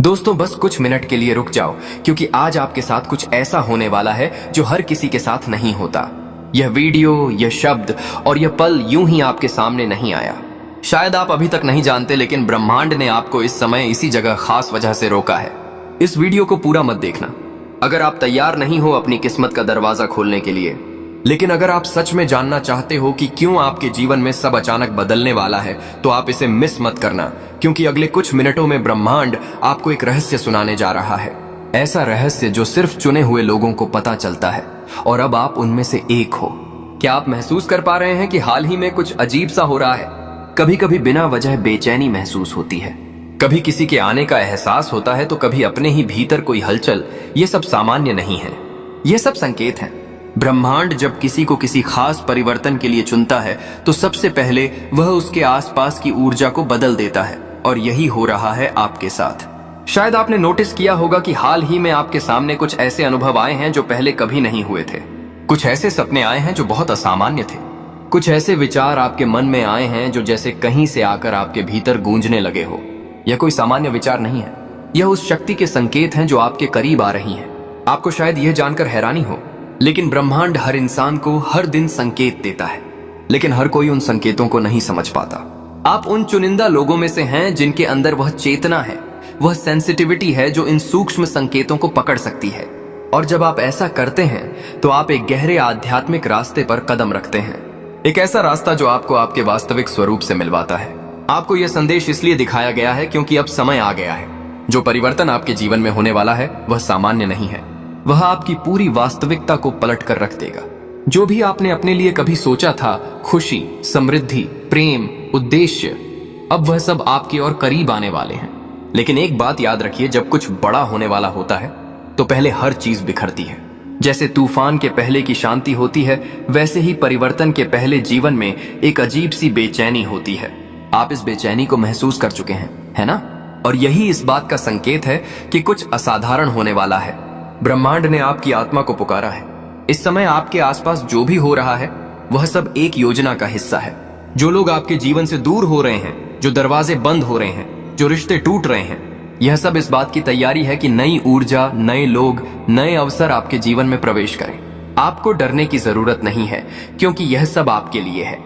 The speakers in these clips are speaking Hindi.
दोस्तों बस कुछ मिनट के लिए रुक जाओ क्योंकि आज आपके साथ कुछ ऐसा होने वाला है जो हर किसी के साथ नहीं होता। यह वीडियो, यह शब्द और यह पल यूं ही आपके सामने नहीं आया। शायद आप अभी तक नहीं जानते, लेकिन ब्रह्मांड ने आपको इस समय इसी जगह खास वजह से रोका है। इस वीडियो को पूरा मत देखना अगर आप तैयार नहीं हो अपनी किस्मत का दरवाजा खोलने के लिए। लेकिन अगर आप सच में जानना चाहते हो कि क्यों आपके जीवन में सब अचानक बदलने वाला है तो आप इसे मिस मत करना, क्योंकि अगले कुछ मिनटों में ब्रह्मांड आपको एक रहस्य सुनाने जा रहा है। ऐसा रहस्य जो सिर्फ चुने हुए लोगों को पता चलता है, और अब आप उनमें से एक हो। क्या आप महसूस कर पा रहे हैं कि हाल ही में कुछ अजीब सा हो रहा है? कभी कभी बिना वजह बेचैनी महसूस होती है, कभी किसी के आने का एहसास होता है, तो कभी अपने ही भीतर कोई हलचल। ये सब सामान्य नहीं है, ये सब संकेत हैं। ब्रह्मांड जब किसी को किसी खास परिवर्तन के लिए चुनता है तो सबसे पहले वह उसके आसपास की ऊर्जा को बदल देता है, और यही हो रहा है आपके साथ। शायद आपने नोटिस किया होगा कि हाल ही में आपके सामने कुछ ऐसे अनुभव आए हैं जो पहले कभी नहीं हुए थे। कुछ ऐसे सपने आए हैं जो बहुत असामान्य थे। कुछ ऐसे विचार आपके मन में आए हैं जो जैसे कहीं से आकर आपके भीतर गूंजने लगे हो। यह कोई सामान्य विचार नहीं है, यह उस शक्ति के संकेत हैं जो आपके करीब आ रही हैं। आपको शायद यह जानकर हैरानी हो, लेकिन ब्रह्मांड हर इंसान को हर दिन संकेत देता है, लेकिन हर कोई उन संकेतों को नहीं समझ पाता। आप उन चुनिंदा लोगों में से हैं जिनके अंदर वह चेतना है, वह सेंसिटिविटी है जो इन सूक्ष्म संकेतों को पकड़ सकती है। और जब आप ऐसा करते हैं तो आप एक गहरे आध्यात्मिक रास्ते पर कदम रखते हैं, एक ऐसा रास्ता जो आपको आपके वास्तविक स्वरूप से मिलवाता है। आपको यह संदेश इसलिए दिखाया गया है क्योंकि अब समय आ गया है। जो परिवर्तन आपके जीवन में होने वाला है वह सामान्य नहीं है, वह आपकी पूरी वास्तविकता को पलट कर रख देगा। जो भी आपने अपने लिए कभी सोचा था, खुशी, समृद्धि, प्रेम, उद्देश्य, अब वह सब आपके और करीब आने वाले हैं। लेकिन एक बात याद रखिए, जब कुछ बड़ा होने वाला होता है तो पहले हर चीज बिखरती है। जैसे तूफान के पहले की शांति होती है, वैसे ही परिवर्तन के पहले जीवन में एक अजीब सी बेचैनी होती है। आप इस बेचैनी को महसूस कर चुके हैं, है ना? और यही इस बात का संकेत है कि कुछ असाधारण होने वाला है। ब्रह्मांड ने आपकी आत्मा को पुकारा है। इस समय आपके आसपास जो भी हो रहा है वह सब एक योजना का हिस्सा है। जो लोग आपके जीवन से दूर हो रहे हैं, जो दरवाजे बंद हो रहे हैं, जो रिश्ते टूट रहे हैं, यह सब इस बात की तैयारी है कि नई ऊर्जा, नए लोग, नए अवसर आपके जीवन में प्रवेश करें। आपको डरने की जरूरत नहीं है, क्योंकि यह सब आपके लिए है।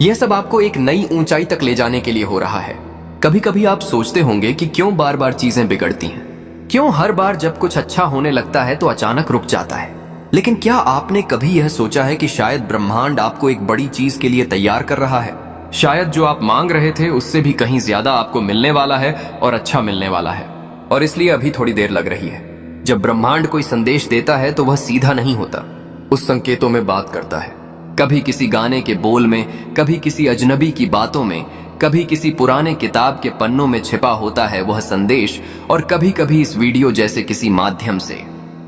यह सब आपको एक नई ऊंचाई तक ले जाने के लिए हो रहा है। कभी कभी आप सोचते होंगे कि क्यों बार बार चीजें बिगड़ती हैं, क्यों हर बार जब कुछ अच्छा होने लगता है तो अचानक रुक जाता है। लेकिन क्या आपने कभी यह सोचा है कि शायद ब्रह्मांड आपको एक बड़ी चीज के लिए तैयार कर रहा है? शायद जो आप मांग रहे थे उससे भी कहीं ज्यादा आपको मिलने वाला है, और अच्छा मिलने वाला है। और इसलिए अभी थोड़ी देर लग रही है। जब ब्रह्मांड कोई संदेश देता है तो वह सीधा नहीं होता, उस संकेतों में बात करता है। कभी किसी गाने के बोल में, कभी किसी अजनबी की बातों में, कभी किसी पुराने किताब के पन्नों में छिपा होता है वह संदेश, और कभी कभी इस वीडियो जैसे किसी माध्यम से।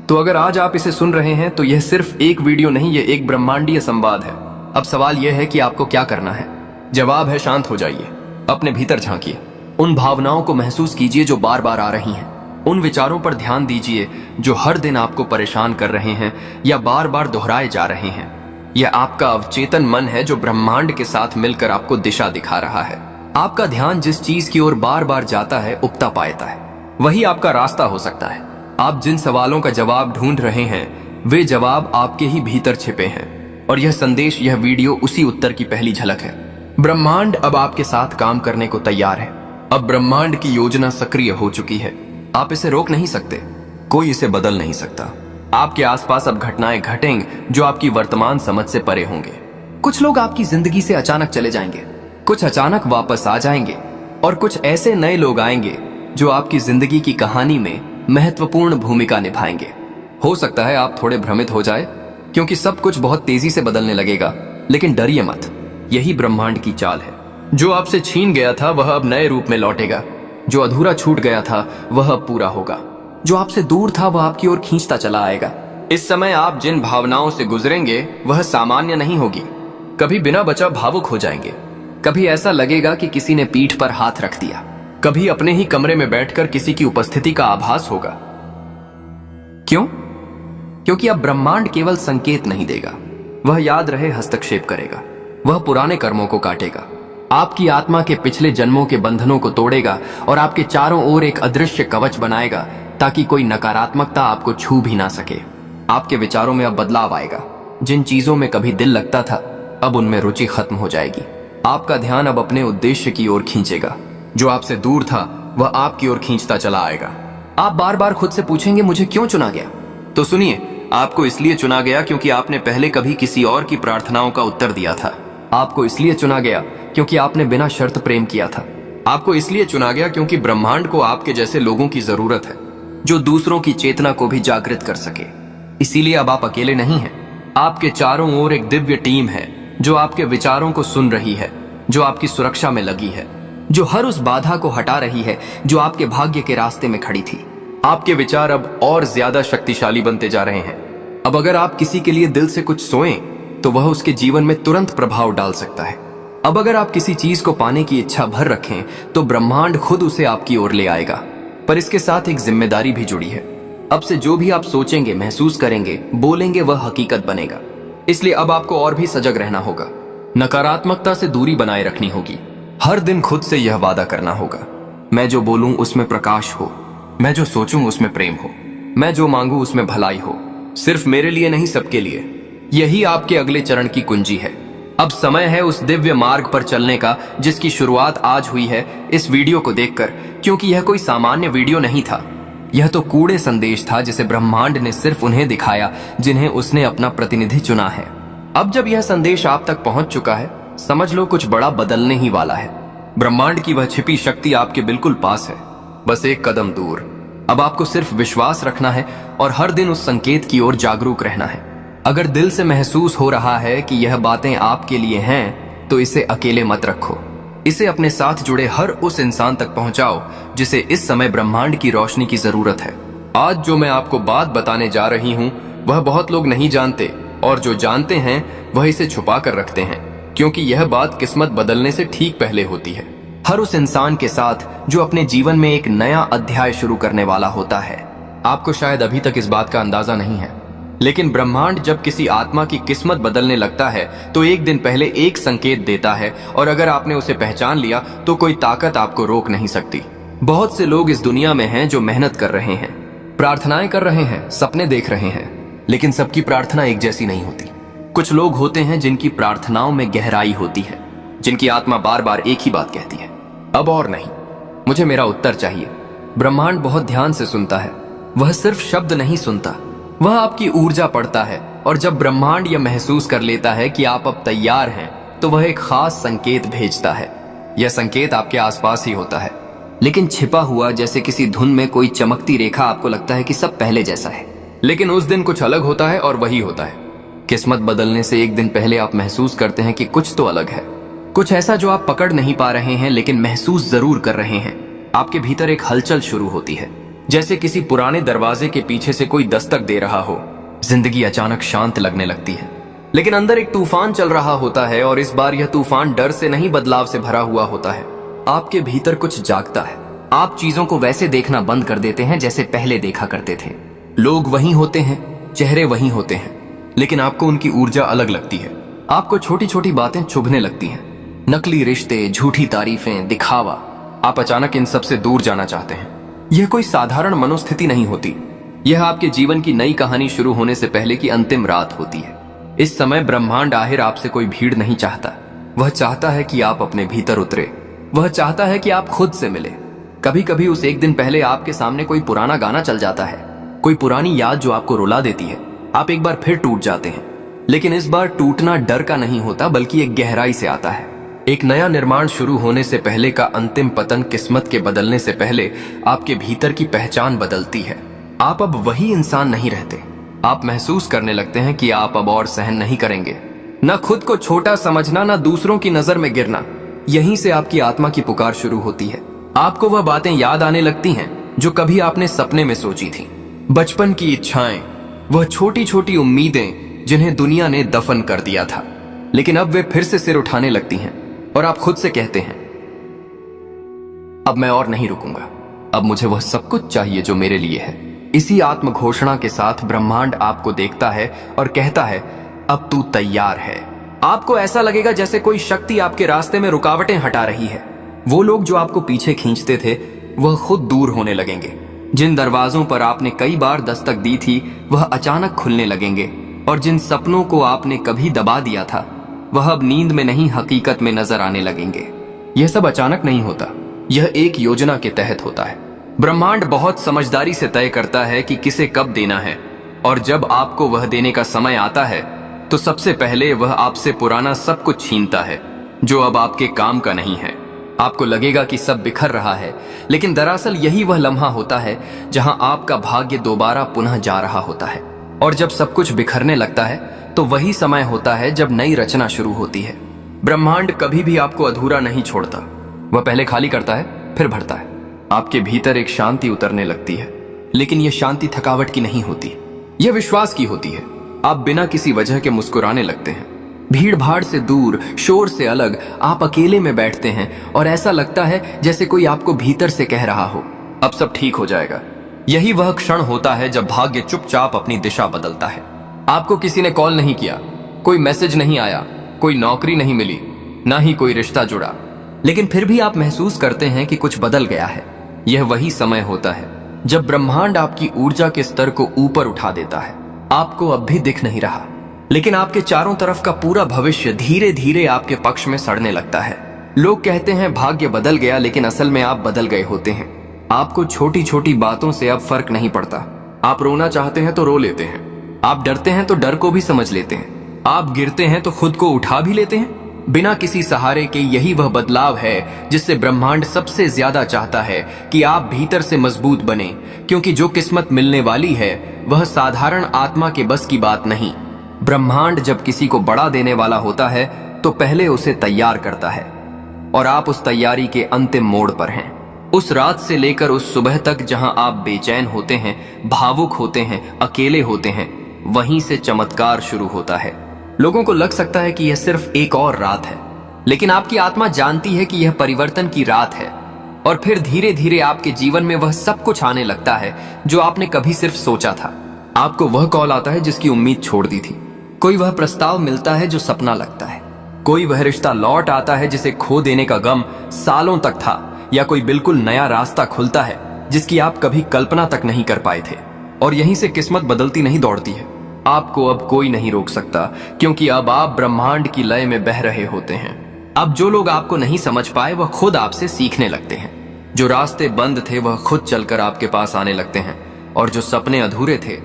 तो अगर आज आप इसे सुन रहे हैं तो यह सिर्फ एक वीडियो नहीं, यह एक ब्रह्मांडीय संवाद है। अब सवाल यह है कि आपको क्या करना है। जवाब है, शांत हो जाइए, अपने भीतर झांकिए, उन भावनाओं को महसूस कीजिए जो बार बार आ रही हैं, उन विचारों पर ध्यान दीजिए जो हर दिन आपको परेशान कर रहे हैं या बार बार दोहराए जा रहे हैं। यह आपका अवचेतन मन है जो ब्रह्मांड के साथ मिलकर आपको दिशा दिखा रहा है। आपका ध्यान जिस चीज की ओर बार बार जाता है, उगता पाता है, वही आपका रास्ता हो सकता है। आप जिन सवालों का जवाब ढूंढ रहे हैं वे जवाब आपके ही भीतर छिपे हैं, और यह संदेश, यह वीडियो उसी उत्तर की पहली झलक है। ब्रह्मांड अब आपके साथ काम करने को तैयार है। अब ब्रह्मांड की योजना सक्रिय हो चुकी है। आप इसे रोक नहीं सकते, कोई इसे बदल नहीं सकता। आपके आसपास अब घटनाएं घटेंगी जो आपकी वर्तमान समझ से परे होंगे। कुछ लोग आपकी जिंदगी से अचानक चले जाएंगे, कुछ अचानक वापस आ जाएंगे, और कुछ ऐसे नए लोग आएंगे जो आपकी जिंदगी की कहानी में महत्वपूर्ण भूमिका निभाएंगे। हो सकता है आप थोड़े भ्रमित हो जाए, क्योंकि सब कुछ बहुत तेजी से बदलने लगेगा, लेकिन डरिए मत, यही ब्रह्मांड की चाल है। जो आपसे छीन गया था वह अब नए रूप में लौटेगा, जो अधूरा छूट गया था वह अब पूरा होगा, जो आपसे दूर था वह आपकी ओर खींचता चला आएगा। इस समय आप जिन भावनाओं से गुजरेंगे वह सामान्य नहीं होगी। कभी बिना वजह भावुक हो जाएंगे, कभी ऐसा लगेगा कि किसी ने पीठ पर हाथ रख दिया, कभी अपने ही कमरे में बैठकर किसी की उपस्थिति का आभास होगा। क्यों? क्योंकि अब ब्रह्मांड केवल संकेत नहीं देगा, वह याद रहे हस्तक्षेप करेगा, वह पुराने कर्मों को काटेगा, आपकी आत्मा के पिछले जन्मों के बंधनों को तोड़ेगा और आपके चारों ओर एक अदृश्य कवच बनाएगा ताकि कोई नकारात्मकता आपको छू भी ना सके। आपके विचारों में अब बदलाव आएगा। जिन चीजों में कभी दिल लगता था, अब उनमें रुचि खत्म हो जाएगी। आपका ध्यान अब अपने उद्देश्य की ओर खींचेगा। जो आपसे दूर था वह आपकी ओर खींचता चला आएगा। आप बार बार खुद से पूछेंगे, मुझे क्यों चुना गया? तो सुनिए, आपको इसलिए चुना गया क्योंकि आपने पहले कभी किसी और की प्रार्थनाओं का उत्तर दिया था। आपको इसलिए चुना गया क्योंकि आपने बिना शर्त प्रेम किया था। आपको इसलिए चुना गया क्योंकि ब्रह्मांड को आपके जैसे लोगों की जरूरत है जो दूसरों की चेतना को भी जागृत कर सके। इसीलिए अब आप अकेले नहीं हैं। आपके चारों ओर एक दिव्य टीम है जो आपके विचारों को सुन रही है, जो आपकी सुरक्षा में लगी है, जो हर उस बाधा को हटा रही है जो आपके भाग्य के रास्ते में खड़ी थी। आपके विचार अब और ज्यादा शक्तिशाली बनते जा रहे हैं। अब अगर आप किसी के लिए दिल से कुछ सोएं तो वह उसके जीवन में तुरंत प्रभाव डाल सकता है। अब अगर आप किसी चीज को पाने की इच्छा भर रखें तो ब्रह्मांड खुद उसे आपकी ओर ले आएगा। पर इसके साथ एक जिम्मेदारी भी जुड़ी है। अब से जो भी आप सोचेंगे, महसूस करेंगे, बोलेंगे, वह हकीकत बनेगा। इसलिए अब आपको और भी सजग रहना होगा। नकारात्मकता से दूरी बनाए रखनी होगी। हर दिन खुद से यह वादा करना होगा, मैं जो बोलूं उसमें प्रकाश हो, मैं जो सोचूं उसमें प्रेम हो, मैं जो मांगू उसमें भलाई हो। सिर्फ मेरे लिए नहीं, सबके लिए। यही आपके अगले चरण की कुंजी है। अब समय है उस दिव्य मार्ग पर चलने का जिसकी शुरुआत आज हुई है इस वीडियो को देखकर, क्योंकि यह कोई सामान्य वीडियो नहीं था। यह तो कूड़े संदेश था जिसे ब्रह्मांड ने सिर्फ उन्हें दिखाया जिन्हें उसने अपना प्रतिनिधि चुना है। अब जब यह संदेश आप तक पहुंच चुका है, समझ लो कुछ बड़ा बदलने ही वाला है। ब्रह्मांड की वह छिपी शक्ति आपके बिल्कुल पास है, बस एक कदम दूर। अब आपको सिर्फ विश्वास रखना है और हर दिन उस संकेत की ओर जागरूक रहना है। अगर दिल से महसूस हो रहा है कि यह बातें आपके लिए हैं, तो इसे अकेले मत रखो। इसे अपने साथ जुड़े हर उस इंसान तक पहुंचाओ जिसे इस समय ब्रह्मांड की रोशनी की जरूरत है। आज जो मैं आपको बात बताने जा रही हूं वह बहुत लोग नहीं जानते, और जो जानते हैं वह इसे छुपा कर रखते हैं, क्योंकि यह बात किस्मत बदलने से ठीक पहले होती है। हर उस इंसान के साथ जो अपने जीवन में एक नया अध्याय शुरू करने वाला होता है। आपको शायद अभी तक इस बात का अंदाजा नहीं है, लेकिन ब्रह्मांड जब किसी आत्मा की किस्मत बदलने लगता है तो एक दिन पहले एक संकेत देता है, और अगर आपने उसे पहचान लिया तो कोई ताकत आपको रोक नहीं सकती। बहुत से लोग इस दुनिया में हैं जो मेहनत कर रहे हैं, प्रार्थनाएं कर रहे हैं, सपने देख रहे हैं, लेकिन सबकी प्रार्थना एक जैसी नहीं होती। कुछ लोग होते हैं जिनकी प्रार्थनाओं में गहराई होती है, जिनकी आत्मा बार बार एक ही बात कहती है, अब और नहीं, मुझे मेरा उत्तर चाहिए। ब्रह्मांड बहुत ध्यान से सुनता है। वह सिर्फ शब्द नहीं सुनता, वह आपकी ऊर्जा पढ़ता है, और जब ब्रह्मांड यह महसूस कर लेता है कि आप अब तैयार हैं, तो वह एक खास संकेत भेजता है। यह संकेत आपके आसपास ही होता है, लेकिन छिपा हुआ, जैसे किसी धुन में कोई चमकती रेखा। आपको लगता है कि सब पहले जैसा है, लेकिन उस दिन कुछ अलग होता है, और वही होता है। किस्मत बदलने से एक दिन पहले आप महसूस करते हैं कि कुछ तो अलग है, कुछ ऐसा जो आप पकड़ नहीं पा रहे हैं लेकिन महसूस जरूर कर रहे हैं। आपके भीतर एक हलचल शुरू होती है, जैसे किसी पुराने दरवाजे के पीछे से कोई दस्तक दे रहा हो। जिंदगी अचानक शांत लगने लगती है, लेकिन अंदर एक तूफान चल रहा होता है, और इस बार यह तूफान डर से नहीं, बदलाव से भरा हुआ होता है। आपके भीतर कुछ जागता है। आप चीजों को वैसे देखना बंद कर देते हैं जैसे पहले देखा करते थे। लोग वहीं होते हैं, चेहरे वहीं होते हैं, लेकिन आपको उनकी ऊर्जा अलग लगती है। आपको छोटी छोटी बातें चुभने लगती हैं, नकली रिश्ते, झूठी तारीफें, दिखावा। आप अचानक इन सब से दूर जाना चाहते हैं। यह कोई साधारण मनोस्थिति नहीं होती, यह आपके जीवन की नई कहानी शुरू होने से पहले की अंतिम रात होती है। इस समय ब्रह्मांड आखिर आपसे कोई भीड़ नहीं चाहता। वह चाहता है कि आप अपने भीतर उतरे। वह चाहता है कि आप खुद से मिले। कभी कभी उस एक दिन पहले आपके सामने कोई पुराना गाना चल जाता है, कोई पुरानी याद जो आपको रुला देती है। आप एक बार फिर टूट जाते हैं, लेकिन इस बार टूटना डर का नहीं होता, बल्कि एक गहराई से आता है। एक नया निर्माण शुरू होने से पहले का अंतिम पतन, किस्मत के बदलने से पहले आपके भीतर की पहचान बदलती है। आप अब वही इंसान नहीं रहते। आप महसूस करने लगते हैं कि आप अब और सहन नहीं करेंगे, न खुद को छोटा समझना, न दूसरों की नजर में गिरना। यहीं से आपकी आत्मा की पुकार शुरू होती है। आपको वह बातें याद आने लगती हैं जो कभी आपने सपने में सोची थी। बचपन की इच्छाएं, वह छोटी छोटी उम्मीदें जिन्हें दुनिया ने दफन कर दिया था, लेकिन अब वे फिर से सिर उठाने लगती हैं, और आप खुद से कहते हैं, अब मैं और नहीं रुकूंगा, अब मुझे वह सब कुछ चाहिए जो मेरे लिए है। इसी आत्म घोषणा के साथ ब्रह्मांड आपको देखता है और कहता है, अब तू तैयार है। आपको ऐसा लगेगा जैसे कोई शक्ति आपके रास्ते में रुकावटें हटा रही है। वो लोग जो आपको पीछे खींचते थे वह खुद दूर होने लगेंगे। जिन दरवाजों पर आपने कई बार दस्तक दी थी वह अचानक खुलने लगेंगे, और जिन सपनों को आपने कभी दबा दिया था वह अब नींद में नहीं हकीकत में नजर आने लगेंगे। यह सब अचानक नहीं होता, यह एक योजना के तहत होता है। ब्रह्मांड बहुत समझदारी से तय करता है कि किसे कब देना है, और जब आपको वह देने का समय आता है तो सबसे पहले वह आपसे पुराना सब कुछ छीनता है जो अब आपके काम का नहीं है। आपको लगेगा कि सब बिखर रहा है, लेकिन दरअसल यही वह लम्हा होता है जहां आपका भाग्य दोबारा पुनः जा रहा होता है। और जब सब कुछ बिखरने लगता है तो वही समय होता है जब नई रचना शुरू होती है। ब्रह्मांड कभी भी आपको अधूरा नहीं छोड़ता, वह पहले खाली करता है फिर भरता है। आपके भीतर एक शांति उतरने लगती है, लेकिन यह शांति थकावट की नहीं होती, यह विश्वास की होती है। आप बिना किसी वजह के मुस्कुराने लगते हैं। भीड़ भाड़ से दूर, शोर से अलग आप अकेले में बैठते हैं और ऐसा लगता है जैसे कोई आपको भीतर से कह रहा हो, अब सब ठीक हो जाएगा। यही वह क्षण होता है जब भाग्य चुपचाप अपनी दिशा बदलता है। आपको किसी ने कॉल नहीं किया, कोई मैसेज नहीं आया, कोई नौकरी नहीं मिली, ना ही कोई रिश्ता जुड़ा, लेकिन फिर भी आप महसूस करते हैं कि कुछ बदल गया है। यह वही समय होता है जब ब्रह्मांड आपकी ऊर्जा के स्तर को ऊपर उठा देता है। आपको अब भी दिख नहीं रहा, लेकिन आपके चारों तरफ का पूरा भविष्य धीरे धीरे आपके पक्ष में सड़ने लगता है। लोग कहते हैं भाग्य बदल गया, लेकिन असल में आप बदल गए होते हैं। आपको छोटी छोटी बातों से अब फर्क नहीं पड़ता। आप रोना चाहते हैं तो रो लेते हैं, आप डरते हैं तो डर को भी समझ लेते हैं, आप गिरते हैं तो खुद को उठा भी लेते हैं बिना किसी सहारे के। यही वह बदलाव है जिससे ब्रह्मांड सबसे ज्यादा चाहता है कि आप भीतर से मजबूत बने, क्योंकि जो किस्मत मिलने वाली है वह साधारण आत्मा के बस की बात नहीं। ब्रह्मांड जब किसी को बड़ा देने वाला होता है तो पहले उसे तैयार करता है, और आप उस तैयारी के अंतिम मोड़ पर हैं। उस रात से लेकर उस सुबह तक जहां आप बेचैन होते हैं, भावुक होते हैं, अकेले होते हैं, वहीं से चमत्कार शुरू होता है। लोगों को लग सकता है कि यह सिर्फ एक और रात है, लेकिन आपकी आत्मा जानती है कि यह परिवर्तन की रात है। और फिर धीरे धीरे आपके जीवन में वह सब कुछ आने लगता है जो आपने कभी सिर्फ सोचा था। आपको वह कॉल आता है जिसकी उम्मीद छोड़ दी थी, कोई वह प्रस्ताव मिलता है जो सपना लगता है, कोई वह रिश्ता लौट आता है जिसे खो देने का गम सालों तक था, या कोई बिल्कुल नया रास्ता खुलता है जिसकी आप कभी कल्पना तक नहीं कर पाए थे। और यहीं से किस्मत बदलती नहीं दौड़ती है। आपको अब कोई नहीं रोक सकता, क्योंकि अब आप ब्रह्मांड की लय में बह रहे होते हैं। अब जो लोग आपको नहीं समझ पाए वह खुद आपसे सीखने लगते हैं। जो रास्ते बंद थे वह खुद चलकर आपके पास आने लगते हैं, और जो सपने अधूरे थे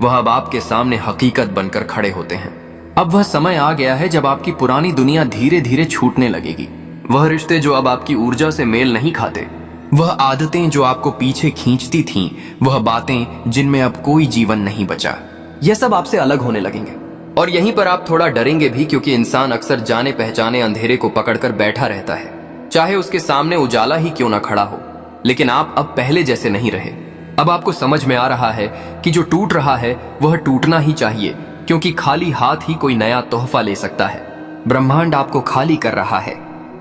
वह अब आपके सामने हकीकत बनकर खड़े होते हैं। अब वह समय आ गया है जब आपकी पुरानी दुनिया धीरे धीरे छूटने लगेगी। वह रिश्ते जो अब आपकी ऊर्जा से मेल नहीं खाते, वह आदतें जो आपको पीछे खींचती थीं, वह बातें जिनमें अब कोई जीवन नहीं बचा, यह सब आपसे अलग होने लगेंगे। और यहीं पर आप थोड़ा डरेंगे भी, क्योंकि इंसान अक्सर जाने पहचाने अंधेरे को पकड़कर बैठा रहता है, चाहे उसके सामने उजाला ही क्यों ना खड़ा हो। लेकिन आप अब पहले जैसे नहीं रहे। अब आपको समझ में आ रहा है कि जो टूट रहा है वह टूटना ही चाहिए, क्योंकि खाली हाथ ही कोई नया तोहफा ले सकता है। ब्रह्मांड आपको खाली कर रहा है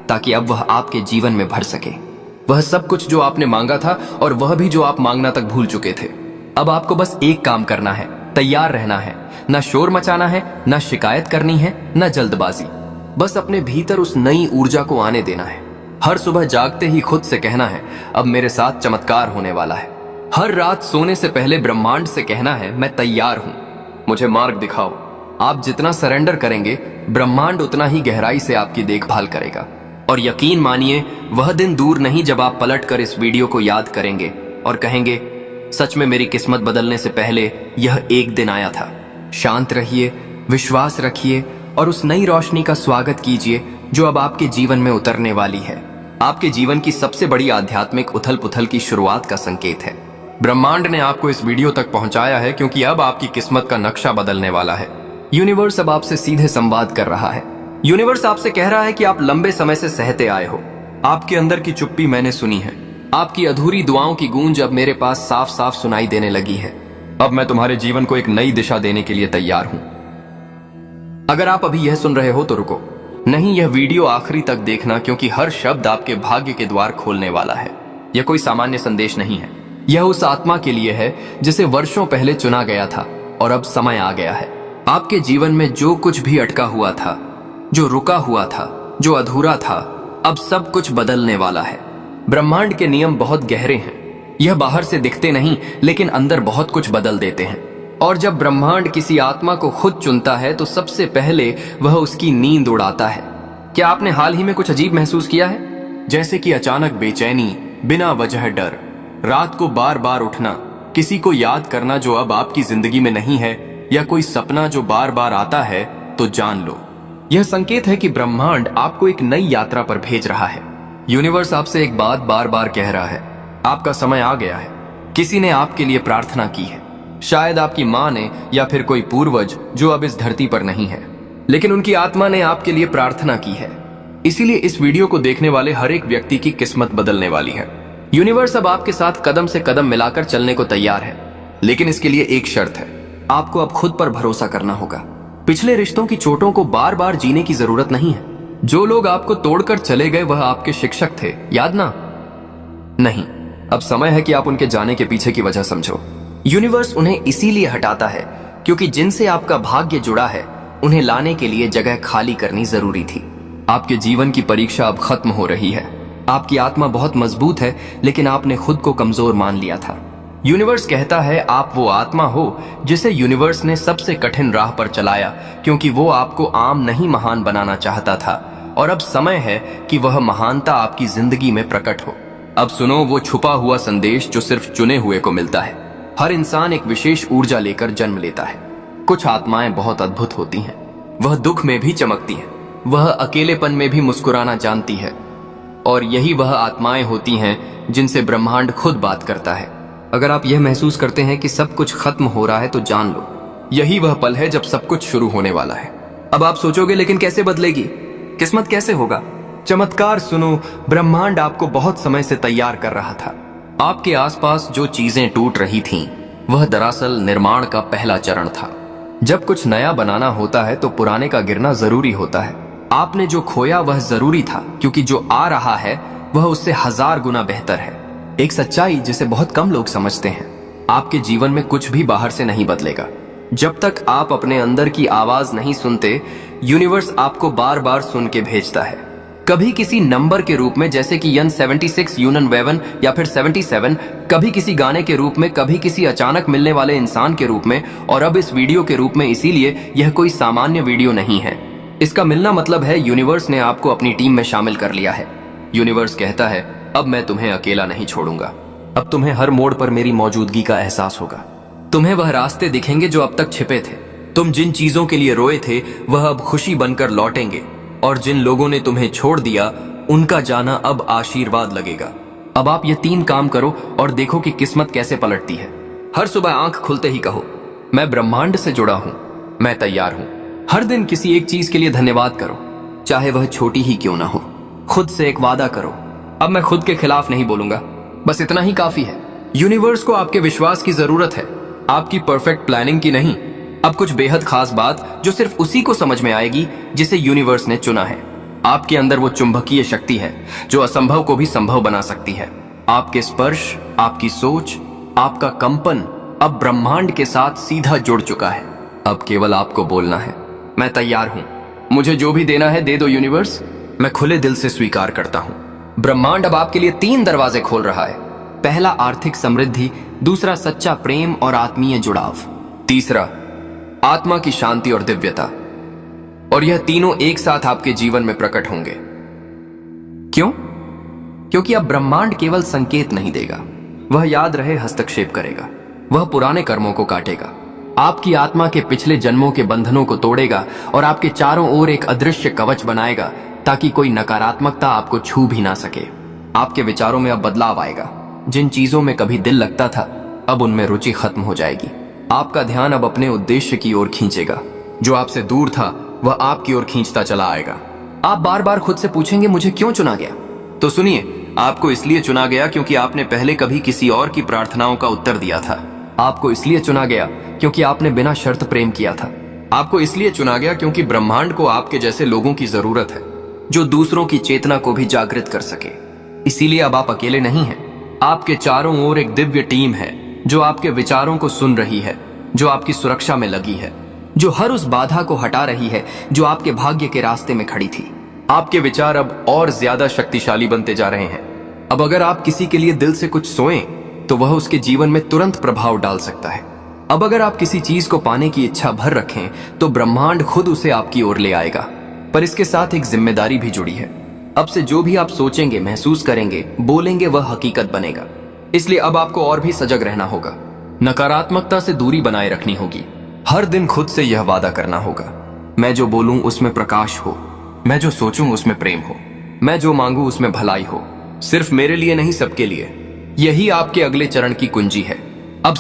ताकि अब वह आपके जीवन में भर सके, वह सब कुछ जो आपने मांगा था, और वह भी जो आप मांगना तक भूल चुके थे। अब आपको बस एक काम करना है, तैयार रहना है। न शोर मचाना है, न शिकायत करनी है, न जल्दबाजी। बस अपने भीतर उस नई ऊर्जा को आने देना है। हर सुबह जागते ही खुद से कहना है, अब मेरे साथ चमत्कार होने वाला है। हर रात सोने से पहले ब्रह्मांड से कहना है, मैं तैयार हूं, मुझे मार्ग दिखाओ। आप जितना सरेंडर करेंगे, ब्रह्मांड उतना ही गहराई से आपकी देखभाल करेगा। और यकीन मानिए, वह दिन दूर नहीं जब आप पलटकर इस वीडियो को याद करेंगे और कहेंगे, सच में मेरी किस्मत बदलने से पहले यह एक दिन आया था। शांत रहिए, विश्वास रखिए, और उस नई रोशनी का स्वागत कीजिए जो अब आपके जीवन में उतरने वाली है। आपके जीवन की सबसे बड़ी आध्यात्मिक उथल पुथल की शुरुआत का संकेत है। ब्रह्मांड ने आपको इस वीडियो तक पहुंचाया है क्योंकि अब आपकी किस्मत का नक्शा बदलने वाला है। यूनिवर्स अब आपसे सीधे संवाद कर रहा है। यूनिवर्स आपसे कह रहा है कि आप लंबे समय से सहते आए हो। आपके अंदर की चुप्पी मैंने सुनी है। आपकी अधूरी दुआओं की गूंज अब मेरे पास साफ साफ सुनाई देने लगी है। अब मैं तुम्हारे जीवन को एक नई दिशा देने के लिए तैयार हूं। अगर आप अभी यह सुन रहे हो तो रुको नहीं, यह वीडियो आखिरी तक देखना, क्योंकि हर शब्द आपके भाग्य के द्वार खोलने वाला है। यह कोई सामान्य संदेश नहीं है, यह उस आत्मा के लिए है जिसे वर्षों पहले चुना गया था और अब समय आ गया है। आपके जीवन में जो कुछ भी अटका हुआ था जो रुका हुआ था, जो अधूरा था, अब सब कुछ बदलने वाला है। ब्रह्मांड के नियम बहुत गहरे हैं। यह बाहर से दिखते नहीं, लेकिन अंदर बहुत कुछ बदल देते हैं। और जब ब्रह्मांड किसी आत्मा को खुद चुनता है तो सबसे पहले वह उसकी नींद उड़ाता है। क्या आपने हाल ही में कुछ अजीब महसूस किया है? जैसे कि अचानक बेचैनी, बिना वजह डर, रात को बार बार उठना, किसी को याद करना जो अब आपकी जिंदगी में नहीं है, या कोई सपना जो बार बार आता है, तो जान लो यह संकेत है कि ब्रह्मांड आपको एक नई यात्रा पर भेज रहा है। यूनिवर्स आपसे एक बात बार बार कह रहा है, आपका समय आ गया है। किसी ने आपके लिए प्रार्थना की है, शायद आपकी माँ ने या फिर कोई पूर्वज जो अब इस धरती पर नहीं है, लेकिन उनकी आत्मा ने आपके लिए प्रार्थना की है। इसीलिए इस वीडियो को देखने वाले हर एक व्यक्ति की किस्मत बदलने वाली है। यूनिवर्स अब आपके साथ कदम से कदम मिलाकर चलने को तैयार है, लेकिन इसके लिए एक शर्त है, आपको अब खुद पर भरोसा करना होगा। पिछले रिश्तों की चोटों को बार बार जीने की जरूरत नहीं है। जो लोग आपको तोड़कर चले गए वह आपके शिक्षक थे, याद ना? नहीं, अब समय है कि आप उनके जाने के पीछे की वजह समझो। यूनिवर्स उन्हें इसीलिए हटाता है क्योंकि जिनसे आपका भाग्य जुड़ा है उन्हें लाने के लिए जगह खाली करनी जरूरी थी। आपके जीवन की परीक्षा अब खत्म हो रही है। आपकी आत्मा बहुत मजबूत है, लेकिन आपने खुद को कमजोर मान लिया था। यूनिवर्स कहता है आप वो आत्मा हो जिसे यूनिवर्स ने सबसे कठिन राह पर चलाया, क्योंकि वो आपको आम नहीं महान बनाना चाहता था। और अब समय है कि वह महानता आपकी जिंदगी में प्रकट हो। अब सुनो वो छुपा हुआ संदेश जो सिर्फ चुने हुए को मिलता है। हर इंसान एक विशेष ऊर्जा लेकर जन्म लेता है। कुछ आत्माएं बहुत अद्भुत होती हैं। वह दुख में भी चमकती हैं, वह अकेलेपन में भी मुस्कुराना जानती है। और यही वह आत्माएं होती हैं जिनसे ब्रह्मांड खुद बात करता है। अगर आप यह महसूस करते हैं कि सब कुछ खत्म हो रहा है तो जान लो यही वह पल है जब सब कुछ शुरू होने वाला है। अब आप सोचोगे लेकिन कैसे बदलेगी, किस्मत कैसे होगा? चमत्कार सुनो, ब्रह्मांड आपको बहुत समय से तैयार कर रहा था। आपके आसपास जो चीजें टूट रही थीं, वह दरअसल निर्माण का पहला चरण था। जब कुछ नया बनाना होता है तो पुराने का गिरना जरूरी होता है। आपने जो खोया वह जरूरी था, क्योंकि जो आ रहा है वह उससे 1000 गुना बेहतर है। एक सच्चाई जिसे बहुत कम लोग समझते हैं, आपके जीवन में कुछ भी बाहर से नहीं बदलेगा। जब तक आप अपने अंदर की आवाज नहीं सुनते, यूनिवर्स आपको बार बार सुन के भेजता है। कभी किसी नंबर के रूप में, जैसे कि यन 76 यूनन वेवन या फिर 77, कभी किसी गाने के रूप में, कभी किसी अचानक मिलने वाले इंसान के रूप में, और अब इस वीडियो के रूप में। इसीलिए यह कोई सामान्य वीडियो नहीं है। इसका मिलना मतलब है यूनिवर्स ने आपको अपनी टीम में शामिल कर लिया है। यूनिवर्स कहता है अब मैं तुम्हें अकेला नहीं छोड़ूंगा। अब तुम्हें हर मोड़ पर मेरी मौजूदगी का एहसास होगा। तुम्हें वह रास्ते दिखेंगे जो अब तक छिपे थे। तुम जिन चीजों के लिए रोए थे वह अब खुशी बनकर लौटेंगे, और जिन लोगों ने तुम्हें छोड़ दिया उनका जाना अब आशीर्वाद लगेगा। अब आप ये 3 काम करो और देखो कि किस्मत कैसे पलटती है। हर सुबह आंख खुलते ही कहो मैं ब्रह्मांड से जुड़ा हूं, मैं तैयार हूं। हर दिन किसी एक चीज के लिए धन्यवाद करो, चाहे वह छोटी ही क्यों ना हो। खुद से एक वादा करो, अब मैं खुद के खिलाफ नहीं बोलूंगा। बस इतना ही काफी है। यूनिवर्स को आपके विश्वास की जरूरत है, आपकी परफेक्ट प्लानिंग की नहीं। अब कुछ बेहद खास बात जो सिर्फ उसी को समझ में आएगी जिसे यूनिवर्स ने चुना है। आपके अंदर वो चुंबकीय शक्ति है जो असंभव को भी संभव बना सकती है। आपके स्पर्श, आपकी सोच, आपका कंपन अब ब्रह्मांड के साथ सीधा जुड़ चुका है। अब केवल आपको बोलना है मैं तैयार हूं, मुझे जो भी देना है दे दो यूनिवर्स, मैं खुले दिल से स्वीकार करता हूं। ब्रह्मांड अब आपके लिए 3 दरवाजे खोल रहा है। पहला आर्थिक समृद्धि, दूसरा सच्चा प्रेम और आत्मीय जुड़ाव, तीसरा आत्मा की शांति और दिव्यता। और यह तीनों एक साथ आपके जीवन में प्रकट होंगे। क्यों? क्योंकि अब ब्रह्मांड केवल संकेत नहीं देगा, वह याद रहे हस्तक्षेप करेगा। वह पुराने कर्मों को काटेगा, आपकी आत्मा के पिछले जन्मों के बंधनों को तोड़ेगा और आपके चारों ओर एक अदृश्य कवच बनाएगा ताकि कोई नकारात्मकता आपको छू भी ना सके। आपके विचारों में अब बदलाव आएगा। जिन चीजों में कभी दिल लगता था अब उनमें रुचि खत्म हो जाएगी। आपका ध्यान अब अपने उद्देश्य की ओर खींचेगा। जो आपसे दूर था वह आपकी ओर खींचता चला आएगा। आप बार बार खुद से पूछेंगे मुझे क्यों चुना गया? तो सुनिए, आपको इसलिए चुना गया क्योंकि आपने पहले कभी किसी और की प्रार्थनाओं का उत्तर दिया था। आपको इसलिए चुना गया क्योंकि आपने बिना शर्त प्रेम किया था। आपको इसलिए चुना गया क्योंकि ब्रह्मांड को आपके जैसे लोगों की जरूरत है जो दूसरों की चेतना को भी जागृत कर सके। इसीलिए अब आप अकेले नहीं हैं। आपके चारों ओर एक दिव्य टीम है जो आपके विचारों को सुन रही है, जो आपकी सुरक्षा में लगी है, जो हर उस बाधा को हटा रही है जो आपके भाग्य के रास्ते में खड़ी थी। आपके विचार अब और ज्यादा शक्तिशाली बनते जा रहे हैं। अब अगर आप किसी के लिए दिल से कुछ सोएं तो वह उसके जीवन में तुरंत प्रभाव डाल सकता है। अब अगर आप किसी चीज को पाने की इच्छा भर रखें तो ब्रह्मांड खुद उसे आपकी ओर ले आएगा। पर इसके साथ एक जिम्मेदारी भी जुड़ी है। अब से जो भी आप सोचेंगे, महसूस करेंगे, बोलेंगे, वह हकीकत बनेगा। इसलिए अब आपको और भी सजग रहना होगा। नकारात्मकता से दूरी बनाए रखनी होगी। हर दिन खुद से यह वादा करना होगा, मैं जो बोलूं उसमें प्रकाश हो, मैं जो सोचूं उसमें प्रेम हो, मैं जो मांगू उसमें भलाई हो। सिर्फ मेरे लिए नहीं, सबके लिए। यही आपके अगले चरण की कुंजी है। अब